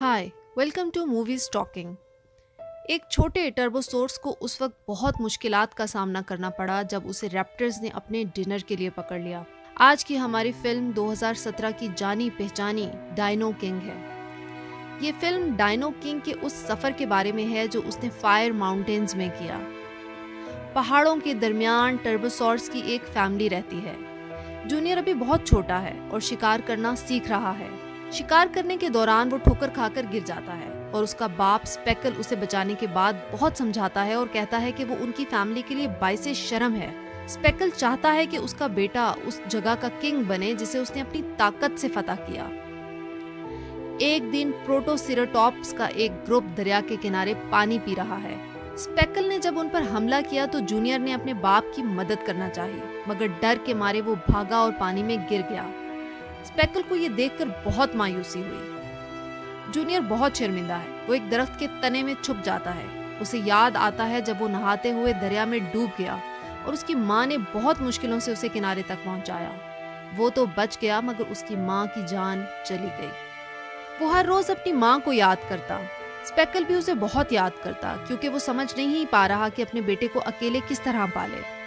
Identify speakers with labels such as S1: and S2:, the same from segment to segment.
S1: Hi, welcome to movies talking. एक छोटे टर्बोसोर्स को उस वक्त बहुत मुश्किलात का सामना करना पड़ा जब उसे रैप्टर्स ने अपने डिनर के लिए पकड़ लिया। आज की हमारी फिल्म 2017 की जानी पहचानी डायनो किंग है। ये फिल्म डायनो किंग के उस सफर के बारे में है जो उसने फायर माउंटेन्स में किया। पहाड़ों के दरमियान टर्बोसोर्स की एक फैमिली रहती है। जूनियर अभी बहुत छोटा है और शिकार करना सीख रहा है। शिकार करने के दौरान वो ठोकर खाकर गिर जाता है और उसका बाप स्पेकल उसे बचाने के बाद बहुत समझाता है और कहता है कि वो उनकी फैमिली के लिए बाइसे शर्म है। स्पेकल चाहता है कि उसका बेटा उस जगह का किंग बने जिसे उसने अपनी ताकत से फतह किया। एक दिन प्रोटोसिराटॉप्स का एक ग्रुप दरिया के किनारे पानी पी रहा है। स्पेकल ने जब उन पर हमला किया तो जूनियर ने अपने बाप की मदद करना चाही, मगर डर के मारे वो भागा और पानी में गिर गया। स्पेकल को ये देखकर बहुत मायूसी हुई। जूनियर बहुत शर्मिंदा है। वो एक दरख्त के तने में छुप जाता है। उसे याद आता है जब वो नहाते हुए दरिया में डूब गया और उसकी माँ ने बहुत मुश्किलों से उसे किनारे तक पहुंचाया। वो तो बच गया मगर उसकी माँ की जान चली गई। वो हर रोज अपनी माँ को याद करता। स्पेकल भी उसे बहुत याद करता क्योंकि वो समझ नहीं पा रहा कि अपने बेटे को अकेले किस तरह पाले।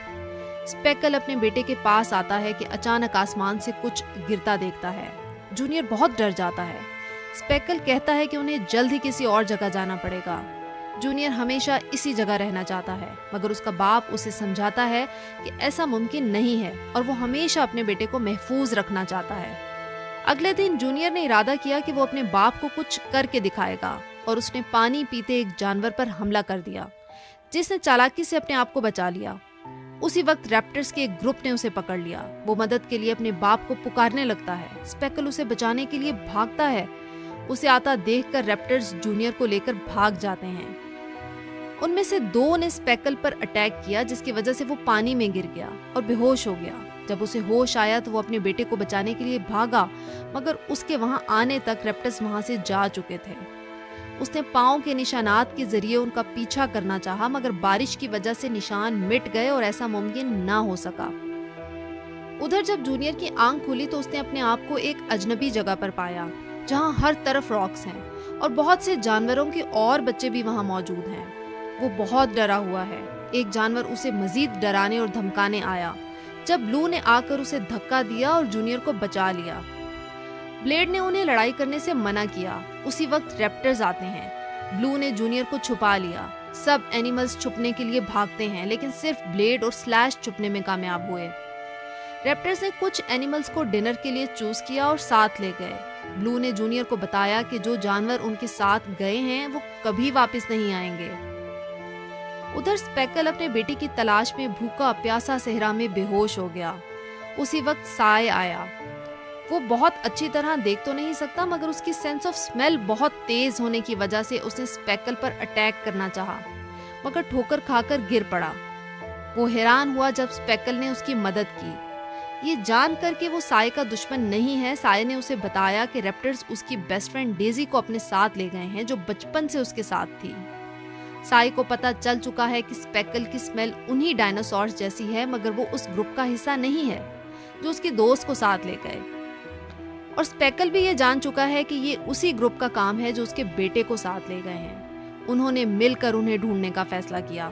S1: स्पेकल अपने बेटे के पास आता है कि अचानक आसमान से कुछ गिरता देखता है। जूनियर बहुत डर जाता है। स्पेकल कहता है कि उन्हें जल्द ही किसी और जगह जाना पड़ेगा। जूनियर हमेशा इसी जगह रहना चाहता है, मगर उसका बाप उसे समझाता है कि ऐसा मुमकिन नहीं है और वो हमेशा अपने बेटे को महफूज रखना चाहता है। अगले दिन जूनियर ने इरादा किया कि वो अपने बाप को कुछ करके दिखाएगा और उसने पानी पीते एक जानवर पर हमला कर दिया, जिसने चालाकी से अपने आप को बचा लिया। उसी वक्त रैप्टर्स के एक ग्रुप ने उसे पकड़ लिया। वो मदद के लिए अपने बाप को पुकारने लगता है। स्पेकल उसे बचाने के लिए भागता है। उसे आता देखकर रैप्टर्स जूनियर को लेकर भाग जाते हैं। उनमें से दो ने स्पेकल पर अटैक किया, जिसकी वजह से वो पानी में गिर गया और बेहोश हो गया। जब उसे होश आया तो वो अपने बेटे को बचाने के लिए भागा, मगर उसके वहां आने तक रैप्टर्स वहां से जा चुके थे। उसने पाँव के निशानात के जरिए उनका पीछा करना चाहा, मगर बारिश की वजह से निशान मिट गए और ऐसा मुमकिन ना हो सका। उधर जब जूनियर की आंख खुली तो उसने अपने आप को एक अजनबी जगह पर पाया, जहां हर तरफ रॉक्स हैं और बहुत से जानवरों के और बच्चे भी वहां मौजूद हैं। वो बहुत डरा हुआ है। एक जानवर उसे मजीद डराने और धमकाने आया, जब ब्लू ने आकर उसे धक्का दिया और जूनियर को बचा लिया। ब्लेड ने उन्हें लड़ाई करने से मना किया। उसी वक्त रैप्टर्स आते हैं। ब्लू ने जूनियर को छुपा लिया। सब एनिमल्स छुपने के लिए भागते हैं, लेकिन सिर्फ ब्लेड और स्लैश छुपने में कामयाब हुए। रैप्टर्स ने कुछ एनिमल्स को डिनर के लिए चूज किया और साथ ले गए। ब्लू ने जूनियर को बताया कि जो जानवर उनके साथ गए हैं वो कभी वापस नहीं आएंगे। उधर स्पेकल अपने बेटे की तलाश में भूखा प्यासा सहरा में बेहोश हो गया। उसी वक्त साय आया। वो बहुत अच्छी तरह देख तो नहीं सकता, मगर उसकी सेंस ऑफ स्मेल बहुत तेज होने की वजह से उसने स्पेकल पर अटैक करना चाहा, मगर ठोकर खाकर गिर पड़ा। वो हैरान हुआ जब स्पेकल ने उसकी मदद की। ये जानकर कि वो साय का दुश्मन नहीं है, साय ने उसे बताया कि रैप्टर्स उसकी बेस्ट फ्रेंड डेजी को अपने साथ ले गए हैं, जो बचपन से उसके साथ थी। साय को पता चल चुका है कि स्पेकल की स्मेल उन्हीं डायनासोर्स जैसी है, मगर वो उस ग्रुप का हिस्सा नहीं है जो उसके दोस्त को साथ ले गए। और स्पेकल भी ये जान चुका है कि ये उसी ग्रुप का काम है जो उसके बेटे को साथ ले गए हैं। उन्होंने मिलकर उन्हें ढूंढने का फैसला किया।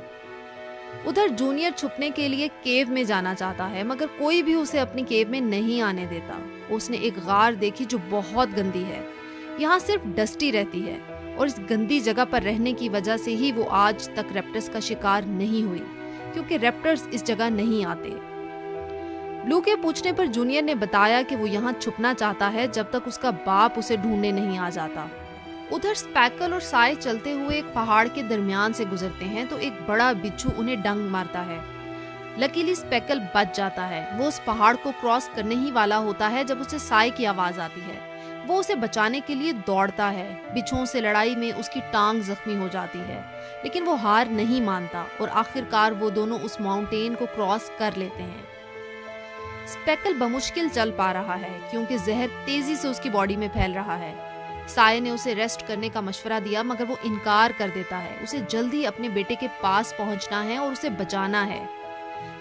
S1: उधर जूनियर छुपने के लिए केव में जाना चाहता है, मगर कोई भी उसे अपनी केव में नहीं आने देता। उसने एक गार देखी जो बहुत गंदी है। यहाँ सिर्फ डस्टी रहती है और इस गंदी जगह पर रहने की वजह से ही वो आज तक रैप्टर्स का शिकार नहीं हुई, क्योंकि रैप्टर्स इस जगह नहीं आते। ब्लू के पूछने पर जूनियर ने बताया कि वो यहाँ छुपना चाहता है जब तक उसका बाप उसे ढूंढने नहीं आ जाता। उधर स्पेकल और साय चलते हुए एक पहाड़ के दरमियान से गुजरते हैं तो एक बड़ा बिच्छू उन्हें डंक मारता है। लकीली स्पेकल बच जाता है। वो उस पहाड़ को क्रॉस करने ही वाला होता है जब उसे साय की आवाज आती है। वो उसे बचाने के लिए दौड़ता है। बिच्छुओं से लड़ाई में उसकी टांग जख्मी हो जाती है, लेकिन वो हार नहीं मानता और आखिरकार वो दोनों उस माउंटेन को क्रॉस कर लेते हैं। स्पेकल बमुश्किल चल पा रहा है क्योंकि जहर तेजी से उसकी बॉडी में फैल रहा है। साय ने उसे रेस्ट करने का मशवरा दिया, मगर वो इनकार कर देता है। उसे जल्दी अपने बेटे के पास पहुंचना है और उसे बचाना है।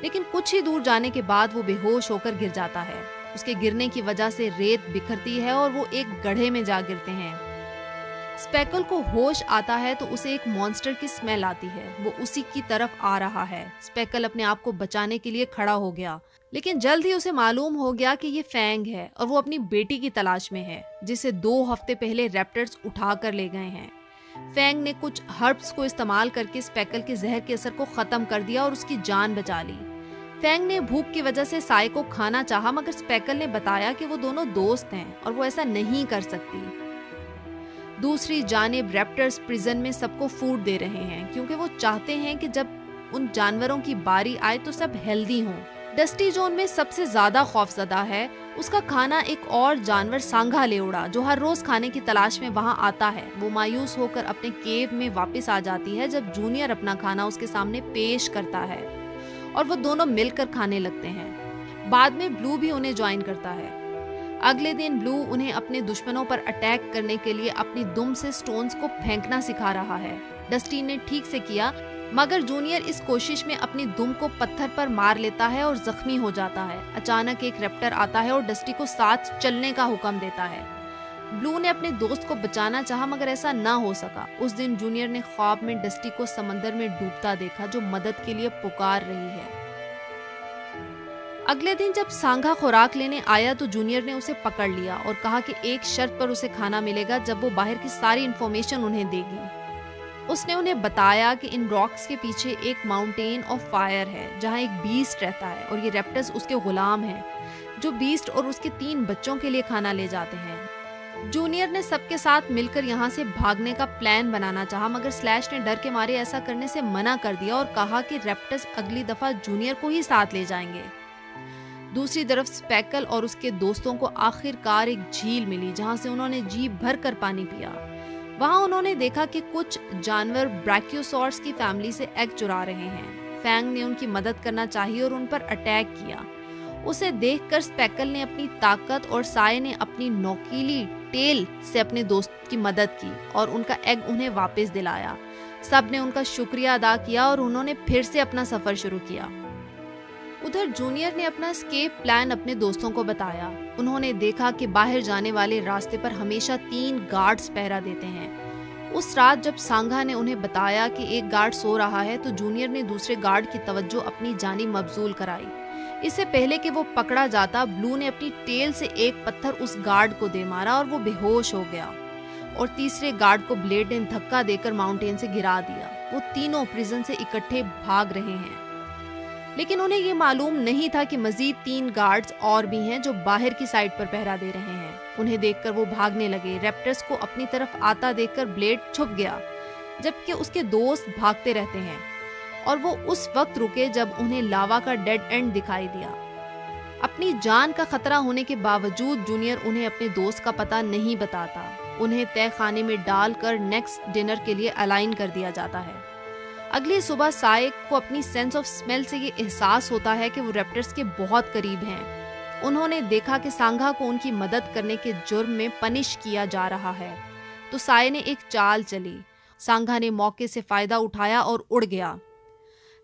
S1: लेकिन कुछ ही दूर जाने के बाद वो बेहोश होकर गिर जाता है। उसके गिरने की वजह से रेत बिखरती है और वो एक गड्ढे में जा गिरते हैं। स्पेकल को होश आता है तो उसे एक मॉन्स्टर की स्मेल आती है। वो उसी की तरफ आ रहा है। स्पेकल अपने आप को बचाने के लिए खड़ा हो गया, लेकिन जल्द ही उसे मालूम हो गया कि ये फैंग है और वो अपनी बेटी की तलाश में है, जिसे 2 हफ्ते पहले रैप्टर्स उठा कर ले गए हैं। फैंग ने कुछ हर्ब्स को इस्तेमाल करके स्पेकल के जहर के असर को खत्म कर दिया और उसकी जान बचा ली। फैंग ने भूख की वजह से साय को खाना चाहा, मगर स्पेकल ने बताया कि वो दोनों दोस्त हैं और वो ऐसा नहीं कर सकती। दूसरी जानिब रैप्टर्स प्रिजन में सबको फूड दे रहे हैं, क्योंकि वो चाहते हैं कि जब उन जानवरों की बारी आए तो सब हेल्दी हों। डस्टी जोन में सबसे ज्यादा खौफजदा है। उसका खाना एक और जानवर सांघा ले उड़ा, जो हर रोज खाने की तलाश में वहां आता है। वो मायूस होकर अपने केव में वापस आ जाती है जब जूनियर अपना खाना उसके सामने पेश करता है और वो दोनों मिलकर खाने लगते हैं। बाद में ब्लू भी उन्हें ज्वाइन करता है। अगले दिन ब्लू उन्हें अपने दुश्मनों पर अटैक करने के लिए अपनी दुम से स्टोन्स को फेंकना सिखा रहा है। डस्टी ने ठीक से किया, मगर जूनियर इस कोशिश में अपनी दुम को पत्थर पर मार लेता है और जख्मी हो जाता है। अचानक एक रैप्टर आता है और डस्टी को साथ चलने का हुक्म देता है। ब्लू ने अपने दोस्त को बचाना चाहा, मगर ऐसा ना हो सका। उस दिन जूनियर ने ख्वाब में डस्टी को समंदर में डूबता देखा, जो मदद के लिए पुकार रही है। अगले दिन जब सांघा खुराक लेने आया तो जूनियर ने उसे पकड़ लिया और कहा कि एक शर्त पर उसे खाना मिलेगा, जब वो बाहर की सारी इन्फॉर्मेशन उन्हें देगी। उसने उन्हें बताया कि इन रॉक्स के पीछे एक माउंटेन ऑफ फायर है, जहां एक बीस्ट रहता है और ये रैप्टर्स उसके गुलाम हैं, जो बीस्ट और उसके 3 बच्चों के लिए खाना ले जाते हैं। जूनियर ने सबके साथ मिलकर यहाँ से भागने का प्लान बनाना चाहा, मगर स्लैश ने डर के मारे ऐसा करने से मना कर दिया और कहा कि रैप्टर्स अगली दफा जूनियर को ही साथ ले जाएंगे। दूसरी तरफ स्पेकल और उसके दोस्तों को आखिरकार एक झील मिली, जहां से उन्होंने जी भर कर पानी पिया। वहां उन्होंने देखा कि कुछ जानवर ब्रैकियोसॉर्स की फैमिली से एग चुरा रहे हैं। फैंग ने उनकी मदद करना चाहिए और उन पर अटैक किया। उसे देखकर स्पेकल ने अपनी ताकत और साय ने अपनी नोकीली टेल से अपने दोस्त की मदद की और उनका एग उन्हें वापस दिलाया। सब ने उनका शुक्रिया अदा किया और उन्होंने फिर से अपना सफर शुरू किया। उधर जूनियर ने अपना एस्केप प्लान अपने दोस्तों को बताया। उन्होंने देखा कि बाहर जाने वाले रास्ते पर हमेशा 3 गार्ड्स पहरा देते हैं। उस रात जब सांघा ने उन्हें बताया कि एक गार्ड सो रहा है, तो जूनियर ने दूसरे गार्ड की तवज्जो अपनी जानिब मबजूल कराई। इससे पहले कि वो पकड़ा जाता, ब्लू ने अपनी टेल से एक पत्थर उस गार्ड को दे मारा और वो बेहोश हो गया और तीसरे गार्ड को ब्लेड ने धक्का देकर माउंटेन से गिरा दिया। वो तीनों प्रिजन से इकट्ठे भाग रहे हैं, लेकिन उन्हें ये मालूम नहीं था कि मजीद 3 गार्ड्स और भी हैं जो बाहर की साइड पर पहरा दे रहे हैं। उन्हें देखकर वो भागने लगे। रैप्टर्स को अपनी तरफ आता देखकर ब्लेड छुप गया, जबकि उसके दोस्त भागते रहते हैं और वो उस वक्त रुके जब उन्हें लावा का डेड एंड दिखाई दिया। अपनी जान का खतरा होने के बावजूद जूनियर उन्हें अपने दोस्त का पता नहीं बताता। उन्हें तय खाने में डालकर नेक्स्ट डिनर के लिए अलाइन कर दिया जाता है। अगली सुबह साय को अपनी सेंस ऑफ स्मेल से ये एहसास होता है कि वो रैप्टर्स के बहुत करीब हैं। उन्होंने देखा कि सांघा को उनकी मदद करने के जुर्म में पनिश किया जा रहा है, तो साय ने एक चाल चली। सांघा ने मौके से फायदा उठाया और उड़ गया।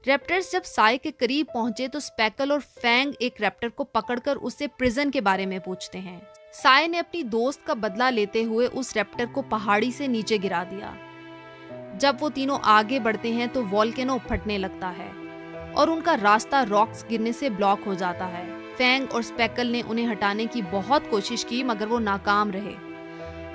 S1: रैप्टर्स जब साय के करीब पहुंचे तो स्पेकल और फैंग एक रैप्टर को पकड़कर उससे प्रिजन के बारे में पूछते हैं। साय ने अपनी दोस्त का बदला लेते हुए उस रैप्टर को पहाड़ी से नीचे गिरा दिया। जब वो तीनों आगे बढ़ते हैं तो वोल्केनो फटने लगता है और उनका रास्ता रॉक्स गिरने से ब्लॉक हो जाता है। फैंग और स्पेकल ने उन्हें हटाने की बहुत कोशिश की, मगर वो नाकाम रहे।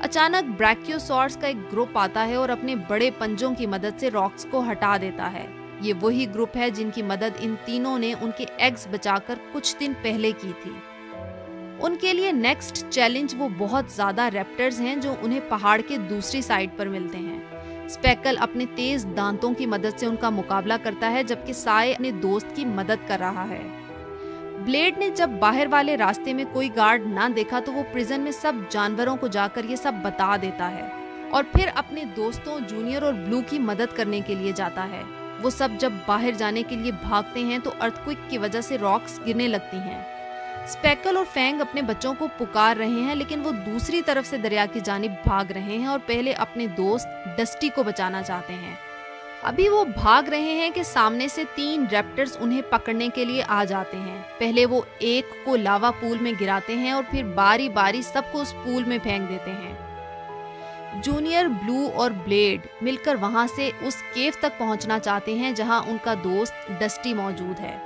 S1: अचानक ब्रैकियोसॉर्स का एक ग्रुप आता है और अपने बड़े पंजों की मदद से रॉक्स को हटा देता है। ये वही ग्रुप है जिनकी मदद इन तीनों ने उनके एग्स बचाकर कुछ दिन पहले की थी। उनके लिए नेक्स्ट चैलेंज वो बहुत ज्यादा रैप्टर्स हैं जो उन्हें पहाड़ के दूसरी साइड पर मिलते हैं। स्पेकल अपने तेज दांतों की मदद से उनका मुकाबला करता है, जबकि साय अपने दोस्त की मदद कर रहा है। ब्लेड ने जब बाहर वाले रास्ते में कोई गार्ड ना देखा तो वो प्रिजन में सब जानवरों को जाकर ये सब बता देता है और फिर अपने दोस्तों जूनियर और ब्लू की मदद करने के लिए जाता है। वो सब जब बाहर जाने के लिए भागते हैं तो अर्थक्वेक की वजह से रॉक्स गिरने लगती हैं। स्पेकल और फैंग अपने बच्चों को पुकार रहे हैं, लेकिन वो दूसरी तरफ से दरिया की जानिब भाग रहे हैं और पहले अपने दोस्त डस्टी को बचाना चाहते हैं। अभी वो भाग रहे हैं कि सामने से 3 रैप्टर्स उन्हें पकड़ने के लिए आ जाते हैं। पहले वो एक को लावा पूल में गिराते हैं और फिर बारी बारी सबको उस पूल में फेंक देते हैं। जूनियर, ब्लू और ब्लेड मिलकर वहां से उस केव तक पहुंचना चाहते हैं जहां उनका दोस्त डस्टी मौजूद है।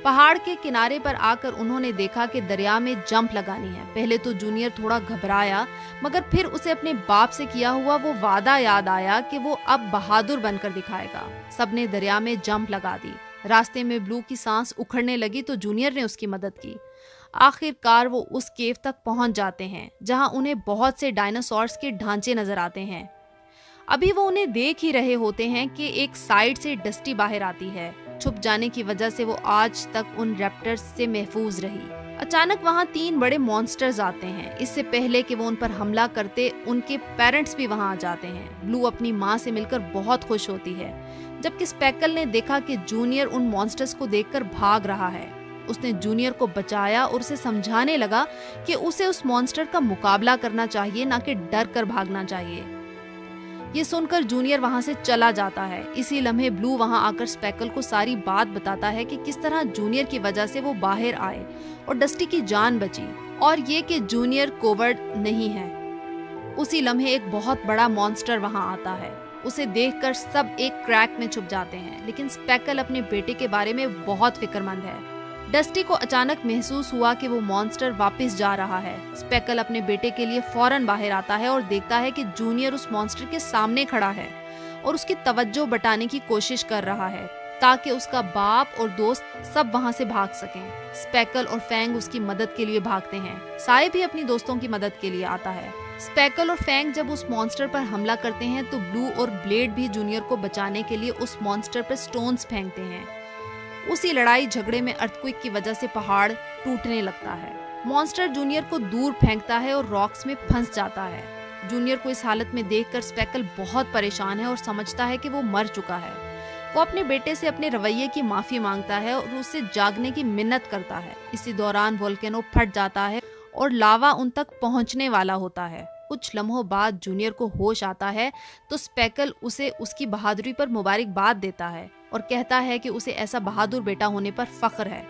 S1: पहाड़ के किनारे पर आकर उन्होंने देखा कि दरिया में जंप लगानी है। पहले तो जूनियर थोड़ा घबराया, मगर फिर उसे अपने बाप से किया हुआ वो वादा याद आया कि वो अब बहादुर बनकर दिखाएगा। सबने दरिया में जंप लगा दी। रास्ते में ब्लू की सांस उखड़ने लगी तो जूनियर ने उसकी मदद की। आखिरकार वो उस केव तक पहुंच जाते हैं जहां उन्हें बहुत से डायनासोर्स के ढांचे नजर आते हैं। अभी वो उन्हें देख ही रहे होते हैं कि एक साइड से डस्टी बाहर आती है। छुप जाने की वजह से वो आज तक उन रैप्टर्स से महफूज रही। अचानक वहां 3 बड़े मॉन्स्टर्स आते हैं। इससे पहले कि वो उन पर हमला करते, उनके पेरेंट्स भी वहां आ जाते हैं। ब्लू अपनी माँ से मिलकर बहुत खुश होती है, जबकि स्पेकल ने देखा कि जूनियर उन मॉन्स्टर्स को देखकर भाग रहा है। उसने जूनियर को बचाया और उसे समझाने लगा कि उसे उस मॉन्स्टर का मुकाबला करना चाहिए, ना कि डर कर भागना चाहिए। ये सुनकर जूनियर वहां से चला जाता है। इसी लम्हे ब्लू वहां आकर स्पेकल को सारी बात बताता है कि किस तरह जूनियर की वजह से वो बाहर आए और डस्टी की जान बची, और ये कि जूनियर कोवर्ड नहीं है। उसी लम्हे एक बहुत बड़ा मॉन्स्टर वहां आता है। उसे देखकर सब एक क्रैक में छुप जाते हैं, लेकिन स्पेकल अपने बेटे के बारे में बहुत फिक्रमंद है। डस्टी को अचानक महसूस हुआ कि वो मॉन्स्टर वापस जा रहा है। स्पेकल अपने बेटे के लिए फौरन बाहर आता है और देखता है कि जूनियर उस मॉन्स्टर के सामने खड़ा है और उसकी तवज्जो बटाने की कोशिश कर रहा है ताकि उसका बाप और दोस्त सब वहां से भाग सकें। स्पेकल और फैंग उसकी मदद के लिए भागते हैं। साय भी अपनी दोस्तों की मदद के लिए आता है। स्पेकल और फैंग जब उस मॉन्स्टर पर हमला करते हैं तो ब्लू और ब्लेड भी जूनियर को बचाने के लिए उस मॉन्स्टर पर स्टोन्स फेंकते हैं। उसी लड़ाई झगड़े में अर्थक्वेक की वजह से पहाड़ टूटने लगता है। मॉन्स्टर जूनियर को दूर फेंकता है और रॉक्स में फंस जाता है। जूनियर को इस हालत में देखकर स्पेकल बहुत परेशान है और समझता है कि वो मर चुका है। वो अपने बेटे से अपने रवैये की माफी मांगता है और उससे जागने की मिन्नत करता है। इसी दौरान वोल्केनो फट जाता है और लावा उन तक पहुंचने वाला होता है। कुछ लम्हों बाद जूनियर को होश आता है तो स्पेकल उसे उसकी बहादुरी पर मुबारकबाद देता है और कहता है कि उसे ऐसा बहादुर बेटा होने पर फख्र है।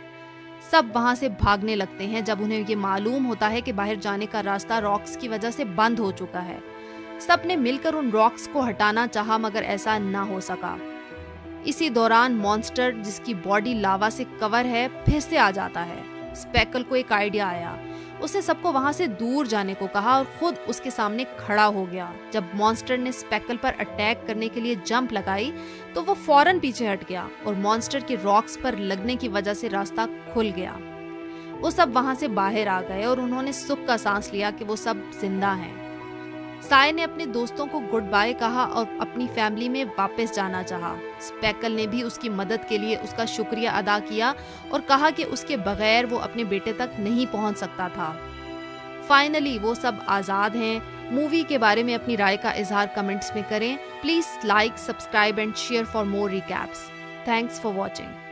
S1: सब वहां से भागने लगते हैं जब उन्हें ये मालूम होता है कि बाहर जाने का रास्ता रॉक्स की वजह से बंद हो चुका है। सब ने मिलकर उन रॉक्स को हटाना चाहा, मगर ऐसा ना हो सका। इसी दौरान मॉन्स्टर, जिसकी बॉडी लावा से कवर है, फिर से आ जाता है। स्पेकल को एक आइडिया आया। उसने सबको वहां से दूर जाने को कहा और खुद उसके सामने खड़ा हो गया। जब मॉन्स्टर ने स्पेकल पर अटैक करने के लिए जंप लगाई तो वो फौरन पीछे हट गया और मॉन्स्टर के रॉक्स पर लगने की वजह से रास्ता खुल गया। वो सब वहां से बाहर आ गए और उन्होंने सुख का सांस लिया कि वो सब जिंदा हैं। साय ने अपने दोस्तों को गुड बाय कहा और अपनी फैमिली में वापस जाना चाहा। स्पेकल ने भी उसकी मदद के लिए उसका शुक्रिया अदा किया और कहा कि उसके बगैर वो अपने बेटे तक नहीं पहुंच सकता था। फाइनली वो सब आज़ाद हैं। मूवी के बारे में अपनी राय का इजहार कमेंट्स में करें। Please like, subscribe and share for more recaps. Thanks for watching.